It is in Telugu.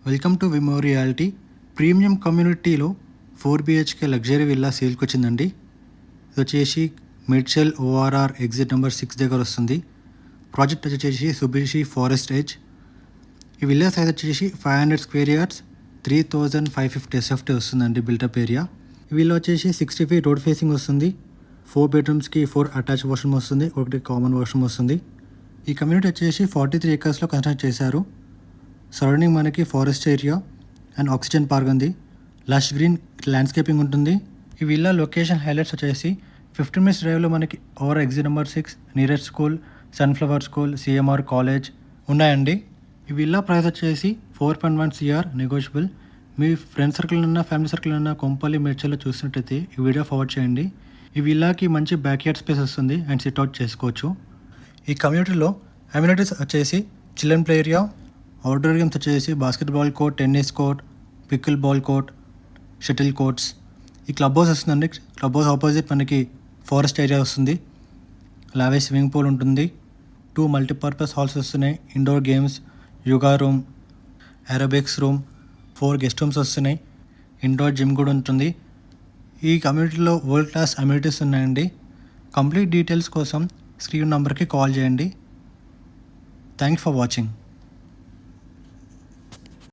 Welcome to Vimo reality. Premium కమ్యూనిటీలో 4 BHK లగ్జరీ విల్లా సేల్కి వచ్చిందండి. ఇది వచ్చేసి మిడ్చెల్ ORR ఎగ్జిట్ నెంబర్ 6 దగ్గర వస్తుంది. ప్రాజెక్ట్ వచ్చేసి సుబిషి ఫారెస్ట్ ఎడ్జ్. ఈ విల్లా సైజ్ వచ్చేసి 500 స్క్వేర్ యార్డ్స్, 3550 SFT వస్తుందండి బిల్టప్ ఏరియా. ఈ విల్లా వచ్చేసి 60 feet రోడ్ ఫేసింగ్ వస్తుంది. 4 bedrooms 4 అటాచ్ వాష్రూమ్ వస్తుంది, ఒకటి కామన్ వాష్రూమ్ వస్తుంది. ఈ కమ్యూనిటీ వచ్చేసి 43 acres కన్స్ట్రక్ట్ చేశారు. సరౌండింగ్ మనకి forest area and oxygen park ఉంది. లష్ గ్రీన్ ల్యాండ్స్కేపింగ్ ఉంటుంది. ఈ విల్లా లొకేషన్ హైలైట్స్ వచ్చేసి 15 minutes డ్రైవ్లో మనకి over exit number 6, nearest school, sunflower school, CMR college ఉన్నాయండి. ఈ విల్లా ప్రైస్ వచ్చేసి 4.1 CR నెగోషియబుల్. మీ ఫ్రెండ్ సర్కిల్ ఉన్న ఫ్యామిలీ సర్కిల్ ఉన్న కొంపల్లి మేడ్చల్లో చూసినట్టయితే ఈ వీడియో ఫార్వర్డ్ చేయండి. ఈ విల్లాకి మంచి బ్యాక్యార్డ్ స్పేస్ వస్తుంది అండ్ సిట్అవుట్ చేసుకోవచ్చు. ఈ కమ్యూనిటీలో అమ్యూనిటీస్ వచ్చేసి children play area, outdoor games వచ్చేసి basketball court, tennis court, pickleball court, shuttle courts. ఈ క్లబ్ హౌస్ వస్తుందండి. క్లబ్ హౌస్ ఆపోజిట్ మనకి ఫారెస్ట్ ఏరియా వస్తుంది. లావే స్విమ్మింగ్ పూల్ ఉంటుంది. 2 మల్టీపర్పస్ హాల్స్ వస్తున్నాయి. Indoor games, yoga room, aerobics room, 4 guest rooms వస్తున్నాయి. ఇండోర్ జిమ్ కూడా ఉంటుంది. ఈ కమ్యూనిటీలో వరల్డ్ క్లాస్ అమ్యూనిటీస్ ఉన్నాయండి. కంప్లీట్ డీటెయిల్స్ కోసం స్క్రీన్ నెంబర్కి కాల్ చేయండి. Thanks for watching.